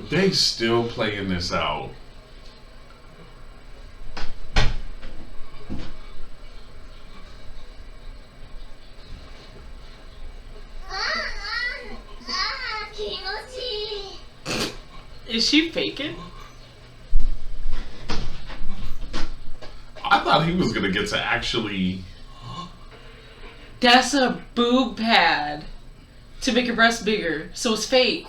They still playing this out. Is she faking? I thought he was gonna get to actually. That's a boob pad to make your breast bigger, so it's fake.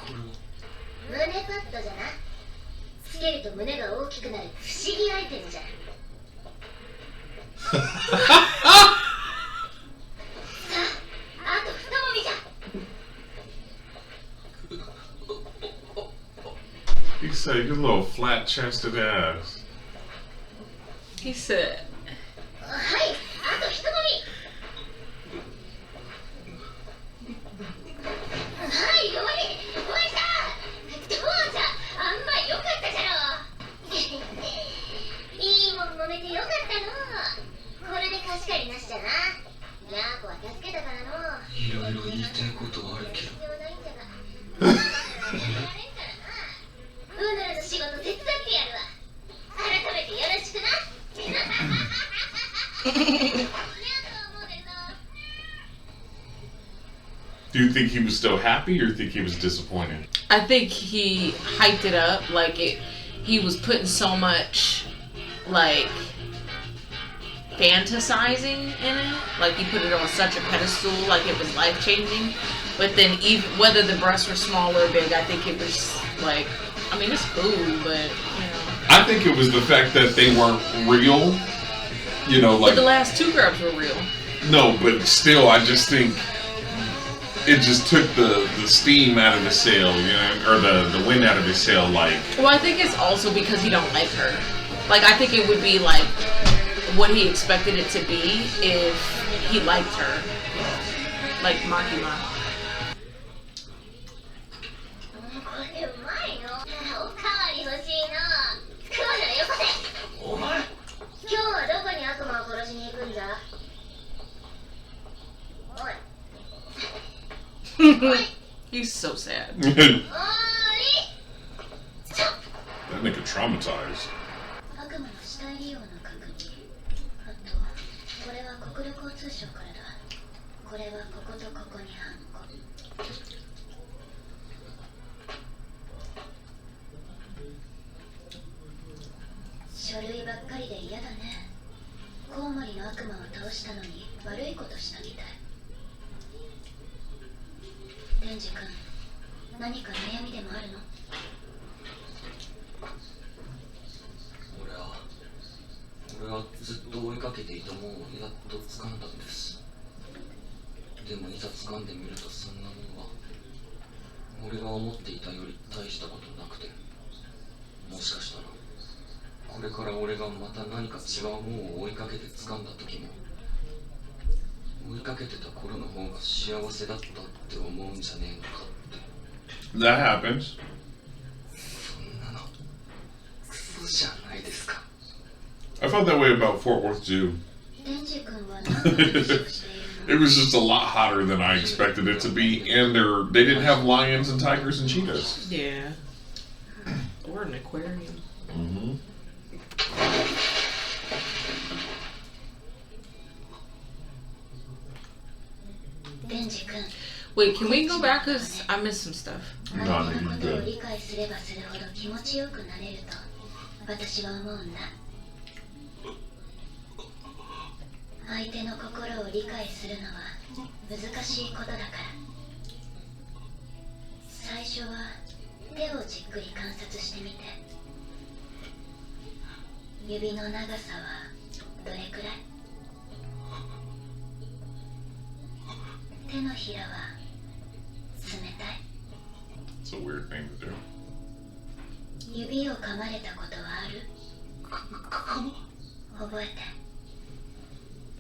He said, "Your little flat-chested ass." He said. Do you think he was still happy, or think he was disappointed? I think he hyped it up like it. He was putting so much like fantasizing in it. Like he put it on such a pedestal, like it was life changing. But then even whether the breasts were small or big, I think it was like. I mean, it's cool, but you know. I think it was the fact that they weren't real. You know, like But the last two girls were real. no, but still, I just think it just took the steam out of the sail, you know, or the wind out of his sail. Like, Well, I think it's also because he don't like her. Like, I think it would be like what he expected it to be if he liked her. Like Makima. おい He's so sad. that nigga traumatized. 悪魔の死体利用の確認。あと、これは国土交通省からだ。これはこことここにハンコ。書類ばっかりで嫌だね。コウモリの悪魔を倒したのに悪いことしたみたい。デンジ君、何か悩みでもあるの？俺はずっと追いかけていたものをやっと掴んだんです。でもいざ掴んでみるとそんなものは俺が思っていたより大したことなくて、もしかしたらこれから俺がまた何か違うものを追いかけて掴んだ時も追いかけてた頃の方が幸せだったって思うんじゃねえのかって。 That happens. そんなのクソじゃないですか。 I felt that way about Fort Worth Zoo. デンジ君は何の話をしているの？ It was just a lot hotter than I expected it to be, and they didn't have lions and tigers and cheetahs. Yeah. Or an aquarium. Mm-hmm. Wait, can we go back? Cause I missed some stuff. No, 相手 no, の you're ことを good. 理解すればするほど気持ちよくなれると私は思うんだ。相手の心を理解するのは難しいことだから。最初は手をじっくり観察してみて。指の長さはどれくらい？手のひらは冷たい？ It's a weird thing to do. 指を噛まれたことはある？覚えて。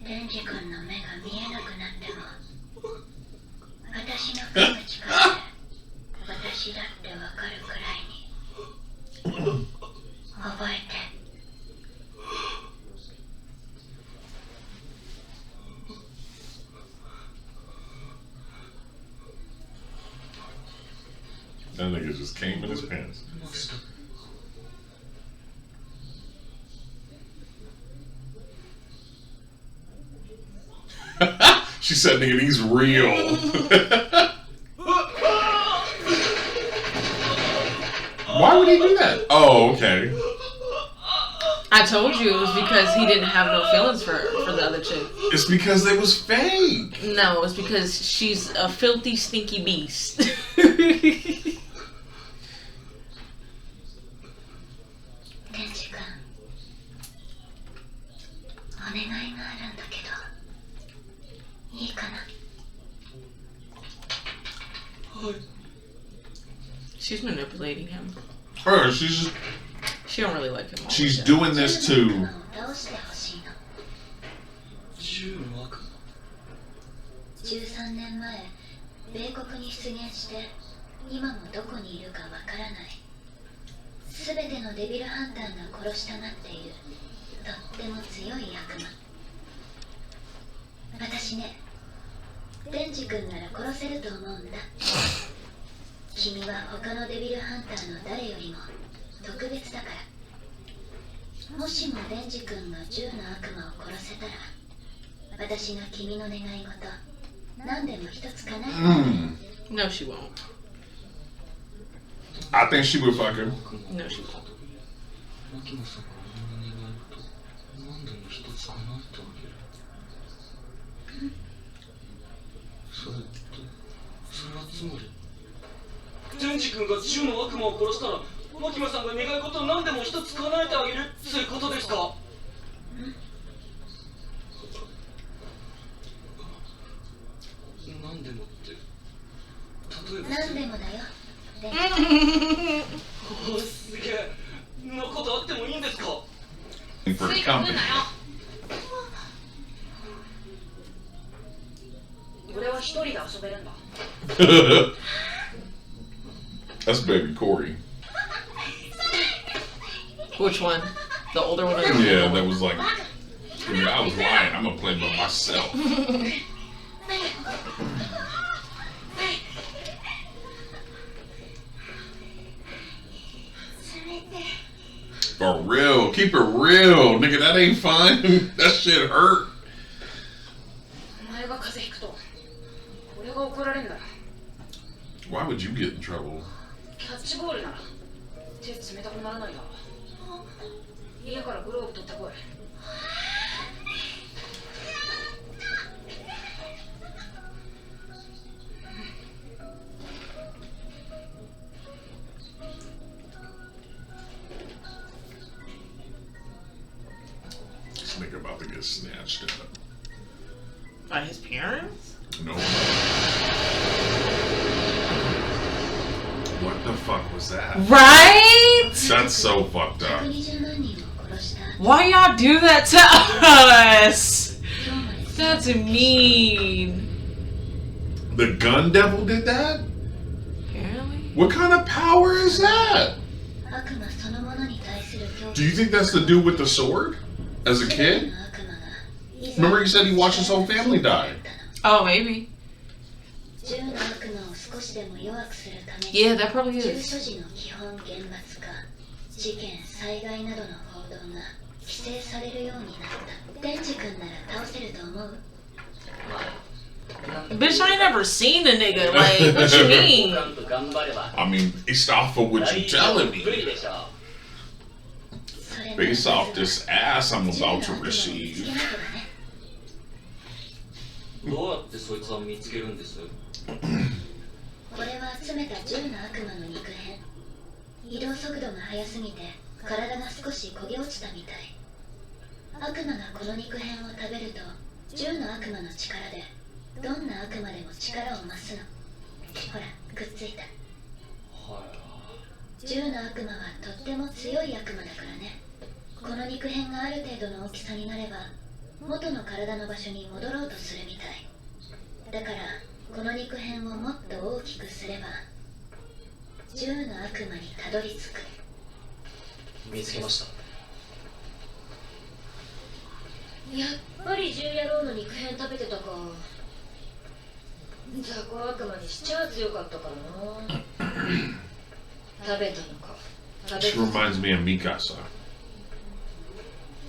レンジ君の目が見えなくなっても私の手の力で私だってわかるくらいに覚えて。That nigga just came in his pants. ました。 She said, nigga, he's real. Why would he do that? Oh, okay. I told you it was because he didn't have no feelings for the other chick. It's because they was fake. No, it's because she's a filthy, stinky beast. 天智君、お願いがあるんだけど、いいかな。 She's manipulating him. Her, she's just, She don't really like him. all she's the time. doing this to. 倒してほしいの。銃の悪魔。 13年前、米国に出現して今もどこにいるかわからない。すべてのデビルハンターが殺したがっているとっても強い悪魔。私ね、デンジ君なら殺せると思うんだ。君は他のデビルハンターの誰よりも特別だから。もしもデンジ君が銃の悪魔を殺せたら、私が君の願い事何でも一つ叶えてあげる。 No, she won't. I think she would fuck him. No, she won't. 牧野さんが俺の願い事何でも一つ叶えてあげる。それってそれはつまりデンジ君が銃の悪魔を殺したら牧野さんが願い事何でも一つ叶えてあげるってことですか？何でもって例えば何でもだよ。デンおーすげえなことあってもいいんですか？ For the company. 俺は一人で遊べるんだ。 That's baby Corey. Which one? The older one? Or the Yeah, younger that one? was like. I mean, I was lying. I'm gonna play by myself. For real, keep it real, nigga. That ain't fun. That shit hurt. お前が風邪ひくと俺が怒られるんだ。 Why would you get in trouble? キャッチボールなら手冷たくならないだろ。家からグローブ取ってこい。 This nigga about to get snatched up. By his parents? No. What the fuck was that? Right? That's so fucked up. 120万人を殺した。 Why y'all do that to us? 今日まで That's mean. The gun devil did that? Apparently. What kind of power is that? 悪魔そのものに対する恐怖。 Do you think that's the dude with the sword? As a 全て kid? の悪魔がいざ Remember you said he watched his whole family die. Oh, maybe. 銃の悪魔を少しでも弱くするために Yeah, that probably 銃 is. 所持の基本厳罰化、事件、災害などの報道が規制されるようになった。デンジ君なら倒せると思う？ Bitch, I ain't never seen a nigga. Like, what you mean? I mean, based off of what you telling me. それなら Based off this ass I'm 銃の about 悪 to 魔を見つけ receive. なきゃだね。どうやってそいつは見つけるんです？これは集めた銃の悪魔の肉片。移動速度が速すぎて体が少し焦げ落ちたみたい。悪魔がこの肉片を食べると銃の悪魔の力でどんな悪魔でも力を増すの。ほら、くっついた。は銃の悪魔はとっても強い悪魔だからね。この肉片がある程度の大きさになれば元の体の場所に戻ろうとするみたい。だからこの肉片をもっと大きくすれば銃の悪魔にたどり着く。い、見つけました。やっぱり銃野郎の肉片食べてたか。雑魚悪魔にしちゃ強かったからな。食べたのか食べ She た reminds me of Mikasa.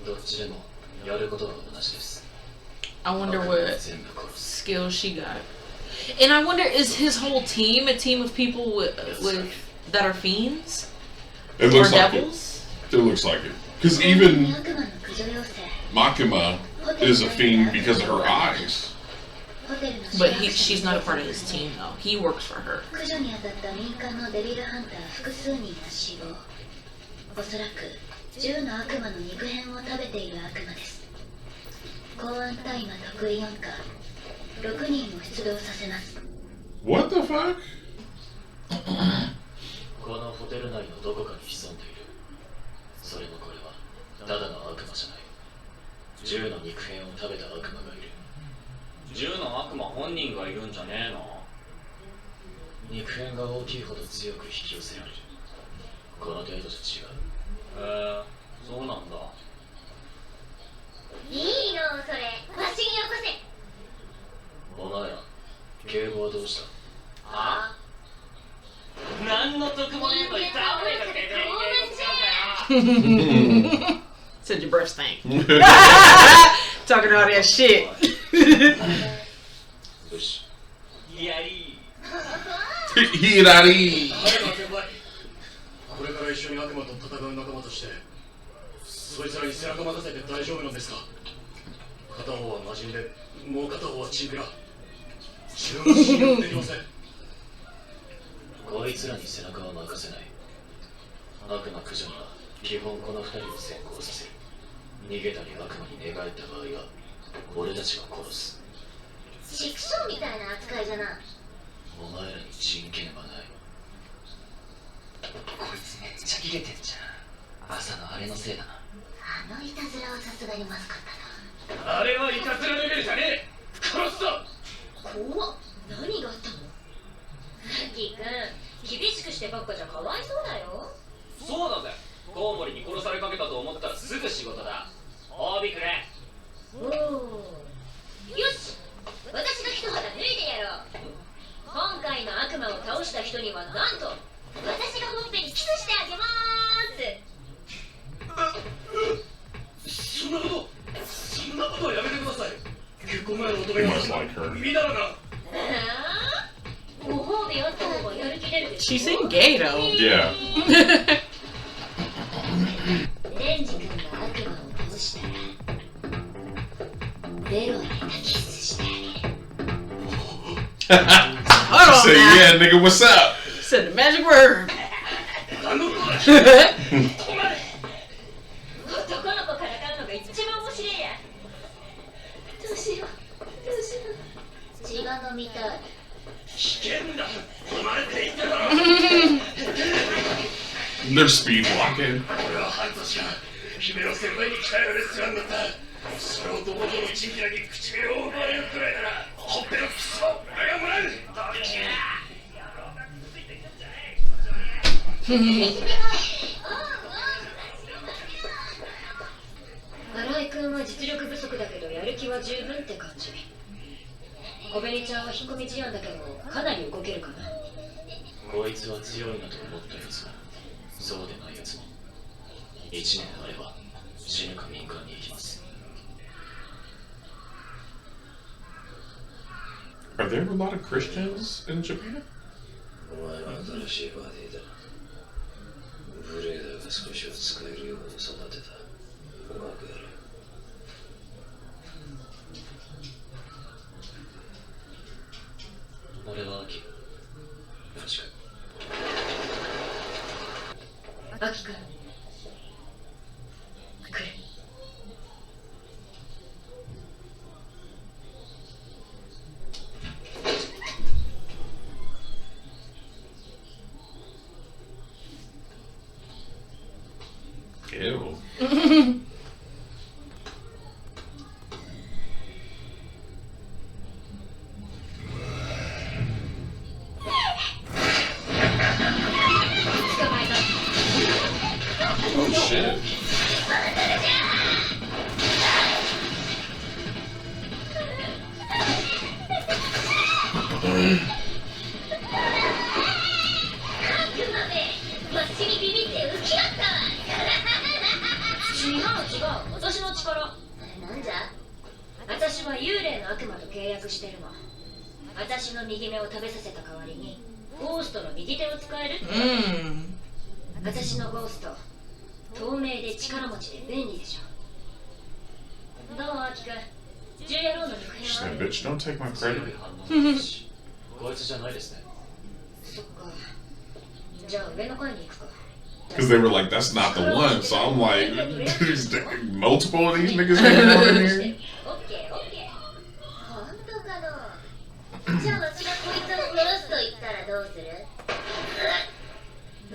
どっちでもやることは同じです I wonder 悪魔は what 全部殺す skills she got. And I wonder, is his whole team a team of people with that are fiends It or looks like it. devils? It looks like it. Because 悪魔 even の駆除要請 Makima is a fiend because of her eyes. ホテルの But she's not a part of his team though. He works for her. 駆除に当たった民間のデビルハンター複数人が死亡。おそらく10の悪魔の肉片を食べている悪魔です。公安大麻得意4課6人を出動させます。 What the fuck? このホテル内のどこかに潜んでいるそれもこれはただの悪魔じゃない銃の肉片を食べた悪魔がいる銃の悪魔本人がいるんじゃねえの？肉片が大きいほど強く引き寄せられるこの程度じゃ違うそうなんだ。いいのそれわしによこせ。お前ら警護はどうしたあ？何の得もねえと言ったら俺が出ていけんじゃんかよ。 Said your breath stank. Talking all that shit. よしやり Hirari! 先輩これから一緒に悪魔と戦う仲間としてそいつらに背中任せて大丈夫なんですか片方は魔人でもう片方はチンピラ自分は信用できませんこいつらに背中は任せない悪魔駆除には基本この二人を先行させる逃げたり悪魔に寝返った場合は俺たちが殺す畜生みたいな扱いじゃな。お前らに人権はないこいつめっちゃキレてんじゃん朝のあれのせいだなあのいたずらはさすがにまずかったな。あれはいたずらレベルじゃねえ殺すぞ怖っ何があったのラッキーくん厳しくしてばっかじゃかわいそうだよそうだぜコウモリに殺されかけたと思ったらすぐ仕事だ褒美くれおおよし私が一肌脱いでやろう今回の悪魔を倒した人にはなんと私がほっぺにキスしてあげまーすそんなことはやめてください結婚前の乙 He 女 must like her. 耳だらがご褒美あった方がやる気出るでしょ She seemed gay though. Yeah. レンジ君が悪魔を倒したらベロを入れたキスしてあげる。 Hold on Say, now. yeah, nigga, what's up? Said the magic word. あの子だ 男の子からかうのが一番面白いやどうしよう血が飲みたい。危険だ止まれって言っただろ They're speed walking. 俺は半年間姫の先輩に鍛えられてたんだったそれをどこぞのチンピラに唇を奪われるくらいならほっぺのキスを俺がもらう新井君は実力不足だけどやる気は十分って感じ小紅ちゃんは引っ込み思案だけどかなり動けるかなこいつは強いなと思ったやつもそうでないやつも1年あれば死ぬか民間に行きます Are there a lot of Christians in Japan? お前は新しいバディだブレーダーが少しは使えるように育てたうまくやる俺はアキ確かアキ君来る Ew. Oh shit. ちにビビって浮き合ったわ違う私の力なんじゃ私は幽霊の悪魔と契約してるの私の右目を食べさせた代わりにゴーストの右手を使えるって私のゴースト透明で力持ちで便利でしょどうアキくんジュエローの肉 She 片は said, bitch, don't take my 強い credit. 反応ですしこいつじゃないですねそっかじゃあ上の階に行くか Because they were like, that's not the one. So I'm like, there's multiple of these niggas hanging out in here. オッケー本当かなじゃあ私がこいつを殺すと言ったらどうする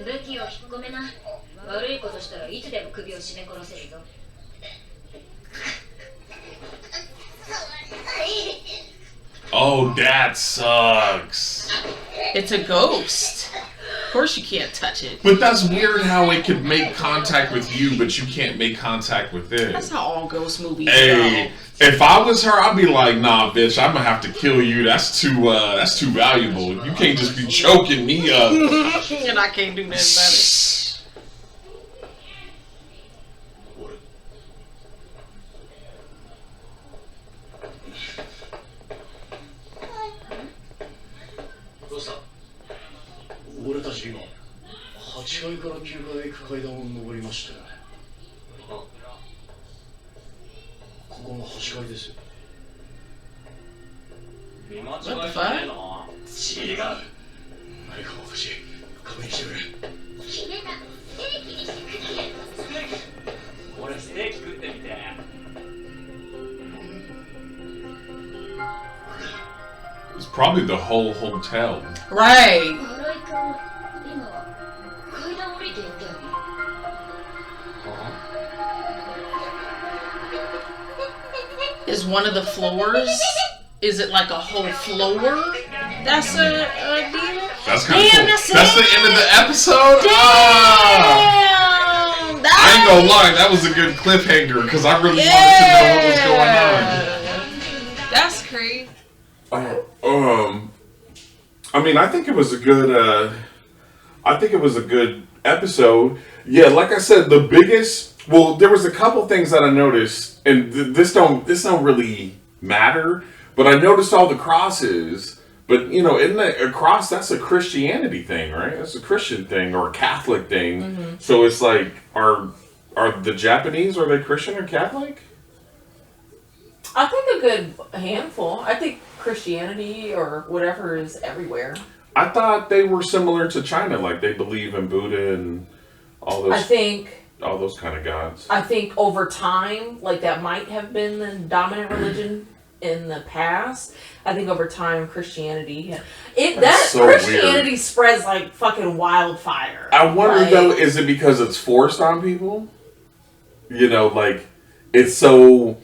武器を引っ込めな悪いことしたらいつでも首を絞め殺せるぞOh, that sucks. It's a ghost. Of course you can't touch it. But that's weird how it could make contact with you, but you can't make contact with That's it. how all ghost movies Hey, if I was her, I'd be like, nah, bitch, I'm gonna have to kill you. That's too valuable. You can't just be choking me up. go. And I can't do nothing about it. どうした俺たち今8階から9階へ行く階段を上りましたよねここが8階ですよ見間違いじゃねえの違う何かおかしい確認してくれ決めたステーキにしてくれステーキ俺ステーキ食ってみて It's probably the whole hotel. Right. 新井君今階段降りていったよね Is one of the floors? Is it like a whole floor? That's a deal? That's kind of Damn, cool. that's That's the it. end of the episode. Damn! Ah! I ain't gonna lie, that was a good cliffhanger because I really wanted to know what was going on. That's crazy. I mean, I think it was a good. I think it was a good episode. Yeah, like I said, the biggest. Well, there was a couple things that I noticed, and this don't really matter. But I noticed all the crosses. But you know, isn't a cross? That's a Christianity thing, right? That's a Christian thing or a Catholic thing. Mm-hmm. So it's like, are the Japanese, are they Christian or Catholic? I think a good handful. I think Christianity or whatever is everywhere. I thought they were similar to China, like they believe in Buddha and all those. All those kind of gods. I think over time, like that might have been the dominant religion in the past. I think over time, Christianity, so Christianity weird. spreads like fucking wildfire. I wonder Like, though, is it because it's forced on people? You know, like it's so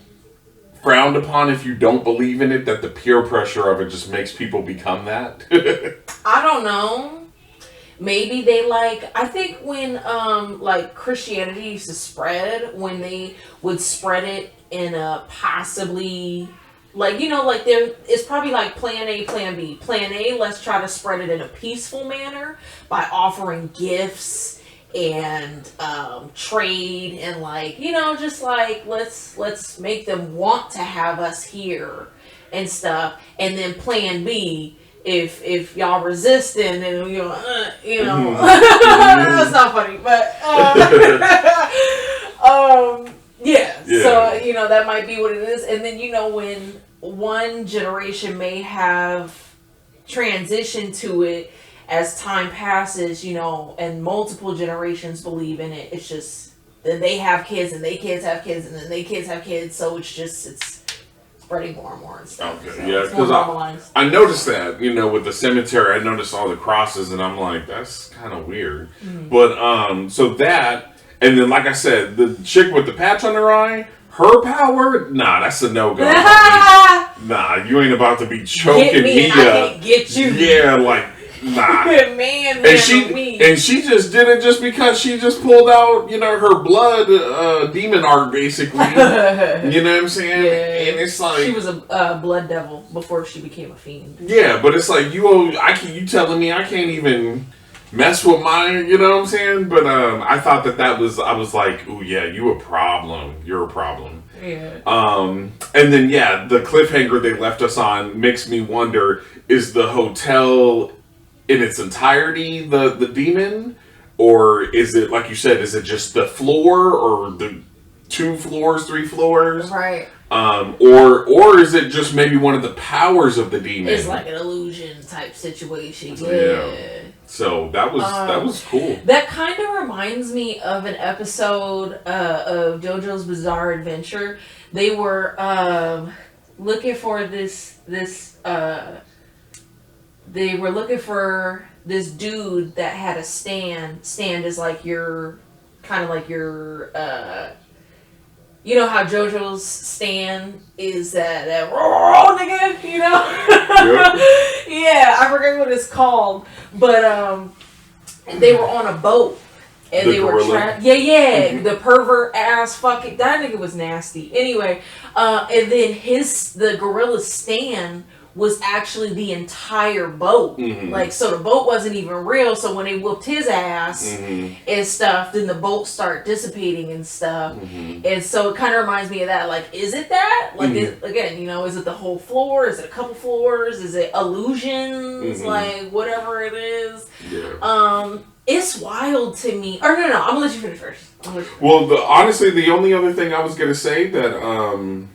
frowned upon if you don't believe in it that the peer pressure of it just makes people become that. I don't know. Maybe they I think when like Christianity used to spread, when they would spread it in a possibly like, you know, like there it's probably like plan A, plan B. Plan A, let's try to spread it in a peaceful manner by offering gifts and trade and like, you know, just like let's make them want to have us here and stuff. And then plan B, if y'all resisting and you know that's not funny, but yeah, so you know that might be what it is. And then you know when one generation may have transitioned to it as time passes, you know, and multiple generations believe in it, it's just then they have kids and they kids have kids and then they kids have kids, so it's spreading more and more and stuff. Okay, So yeah, it's more because normalized. I noticed that, you know, with the cemetery, I noticed all the crosses, and I'm like, that's kind of weird. But so that, and then like I said, the chick with the patch on her eye, her power, nah, that's a no go. Nah, you ain't about to be choking Get me, me and I up. can't get you. Yeah, like nah. man, And she just did it just because she just pulled out, you know, her blood demon art, basically. You know what I'm saying? Yeah. And it's like She was a blood devil before she became a fiend. yeah, but it's like you telling me I can't even mess with mine, you know what I'm saying? But I thought that was, I was like, ooh, yeah, you're a problem. Yeah. And then, yeah, the cliffhanger they left us on makes me wonder, is the hotel in its entirety the demon? Or is it, like you said, is it just the floor or the 2 floors, 3 floors? Right. Or is it just maybe one of the powers of the demon? It's like an illusion type situation. Yeah. So that was cool. That kind of reminds me of an episode of JoJo's Bizarre Adventure. They were looking for this. They were looking for this dude that had a stand. Stand is like your kind of like your. You know how JoJo's stand is that oh nigga, you know? Yep. Yeah, I forget what it's called, but they were on a boat and they were trapped. Yeah, the pervert ass fucking that nigga was nasty. Anyway, and then the gorilla's stand was actually the entire boat. Like, so the boat wasn't even real. So when they whooped his ass and stuff, then the boat start dissipating and stuff. And so it kind of reminds me of that. Like, is it that? Like, again, you know, is it the whole floor? Is it a couple floors? Is it illusions? Like, whatever it is. Yeah. It's wild to me. Or no, I'm gonna let you finish first. Well, honestly, the only other thing I was gonna say that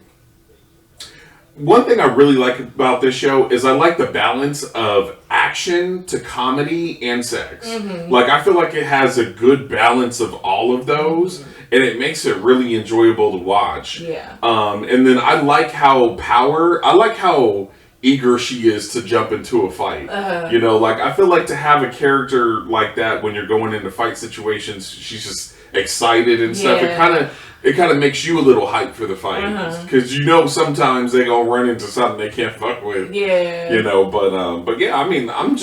one thing I really like about this show is I like the balance of action to comedy and sex. Like, I feel like it has a good balance of all of those, and it makes it really enjoyable to watch. Yeah. And then I like how eager she is to jump into a fight. You know, like, I feel like to have a character like that when you're going into fight situations, she's just excited and stuff. It kind of makes you a little hyped for the fight, because you know sometimes they gonna run into something they can't fuck with. Yeah. You know, but yeah, I mean, I'm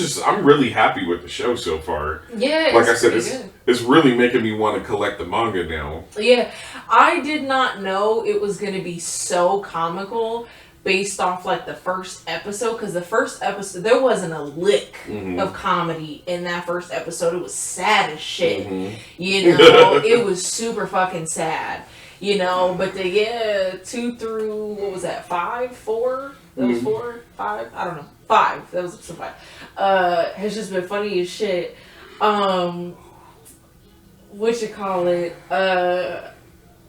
really happy with the show so far. Yeah. Like I said, it's really making me want to collect the manga now. Yeah, I did not know it was gonna be so comical based off like the first episode, because the first episode there wasn't a lick of comedy in that first episode. It was sad as shit. You know, it was super fucking sad. You know, but 2 through what was that, 5, 4? That was 4, 5. I don't know, 5. That was episode 5. Has just been funny as shit. What you call it?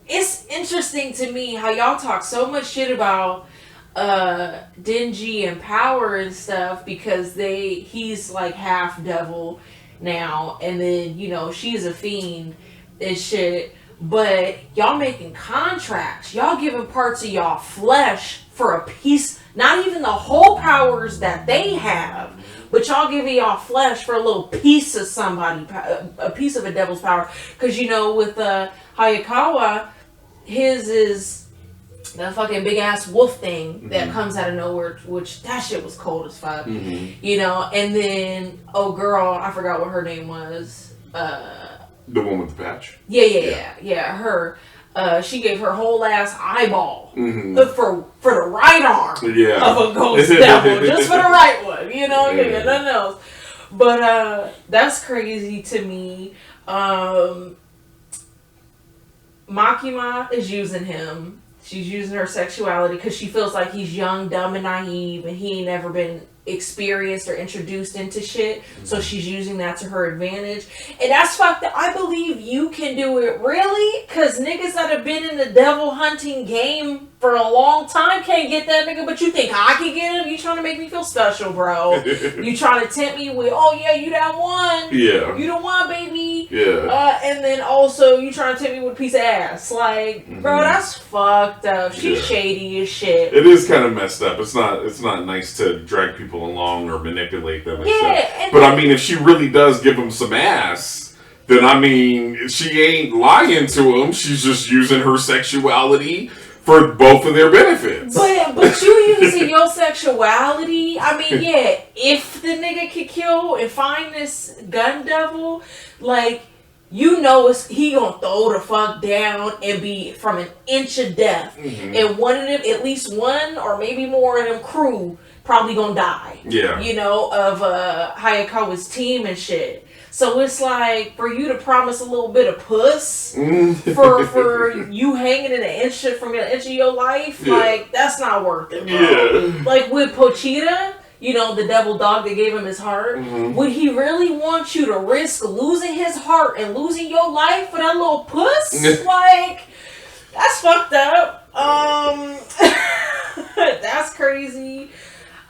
It's interesting to me how y'all talk so much shit about Denji and Power and stuff, because he's like half devil now, and then, you know, she's a fiend and shit, but y'all making contracts, y'all giving parts of y'all flesh for a piece, not even the whole powers that they have, but y'all giving y'all flesh for a little piece of somebody, a piece of a devil's power. Because, you know, with Hayakawa, his is that fucking big ass wolf thing that comes out of nowhere, which that shit was cold as fuck. You know, and then girl, I forgot what her name was. The one with the patch. Yeah, her. She gave her whole ass eyeball for the right arm of a ghost devil, just for the right one. You know, nothing else. But that's crazy to me. Makima is using him. She's using her sexuality because she feels like he's young, dumb, and naive, and he ain't never been experienced or introduced into shit. So she's using that to her advantage. And that's fucked up. I believe you can do it, really? Because niggas that have been in the devil hunting game for a long time can't get that nigga, but you think I can get him? You trying to make me feel special, bro. You trying to tempt me with, oh yeah, you that one. Yeah. You the one, baby. Yeah. And then also you trying to tempt me with a piece of ass. Like, bro, that's fucked up. She's shady as shit. It is kind of messed up. It's not nice to drag people along or manipulate them and stuff. But I mean, if she really does give them some ass, then I mean, she ain't lying to them. She's just using her sexuality for both of their benefits. But you using your sexuality, I mean, yeah, if the nigga could kill and find this gun devil, like, you know he gonna throw the fuck down and be from an inch of death. And one of them, at least one or maybe more of them crew, probably gonna die. Yeah. You know, of Hayakawa's team and shit. So it's like for you to promise a little bit of puss Mm. for you hanging in an inch from an inch of your life, Yeah. like that's not worth it, bro. Yeah. Like with Pochita, you know, the devil dog that gave him his heart. Mhm. Would he really want you to risk losing his heart and losing your life for that little puss? Like, that's fucked up. That's crazy.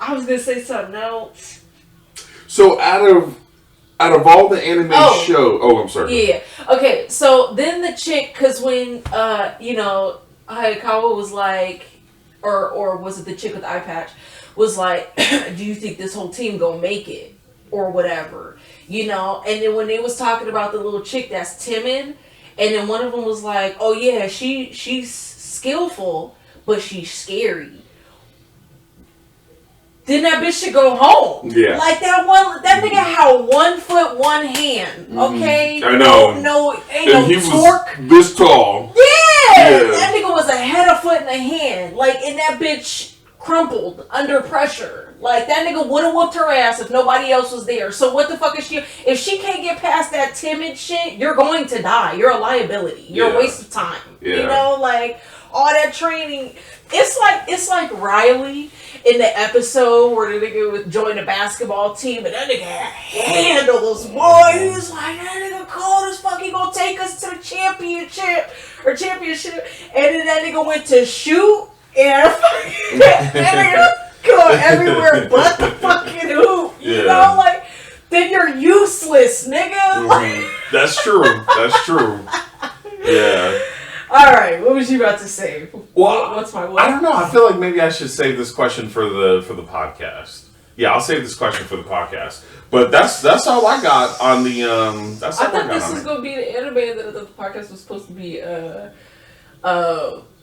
I was gonna say something else. So out of all the anime show, I'm sorry. Yeah. Okay. So then the chick, because when you know, Hayakawa was like, or was it the chick with the eye patch, was like, do you think this whole team gonna make it or whatever, you know? And then when they was talking about the little chick that's timid, and then one of them was like, oh yeah, she's skillful, but she's scary. Then that bitch should go home. Yeah. Like that nigga had 1 foot, 1 hand. Okay. I know. No, ain't And no he torque. was this tall. Yeah. That nigga was a head, a foot, and a hand. Like, and that bitch crumpled under pressure. Like, that nigga would have whooped her ass if nobody else was there. So what the fuck is she? If she can't get past that timid shit, you're going to die. You're a liability. You're a waste of time. Yeah. You know, like all that training. It's like Riley in the episode where the nigga would join the basketball team and that nigga had handles, boy. He was like, that nigga cold as fuck. He gonna take us to the championship. And then that nigga went to shoot and that nigga go everywhere but the fucking hoop. You know, like, then you're useless, nigga. Like, That's true. That's true. Yeah. all right, what was you about to say? Well, What's my I what? don't know. I feel like maybe I should save this question for the podcast. Yeah, I'll save this question for the podcast. But that's all I got on the That's all I thought got this on was it. gonna be the anime that the podcast was supposed to be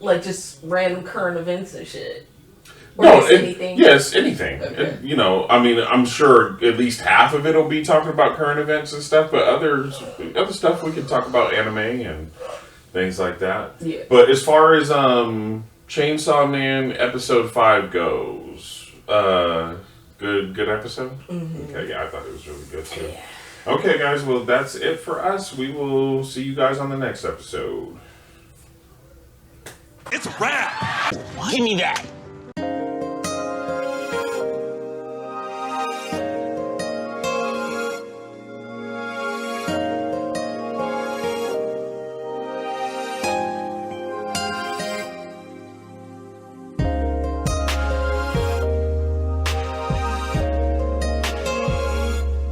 like just random current events and shit. Or No, just anything. Yes, anything. Okay. You know, I mean, I'm sure at least half of it will be talking about current events and stuff, but other stuff we can talk about anime and things like that. Yeah. But as far as Chainsaw Man episode 5 goes, good episode. Mm-hmm. Okay, yeah, I thought it was really good too. Okay, guys, well that's it for us. We will see you guys on the next episode. It's a wrap. Give me that.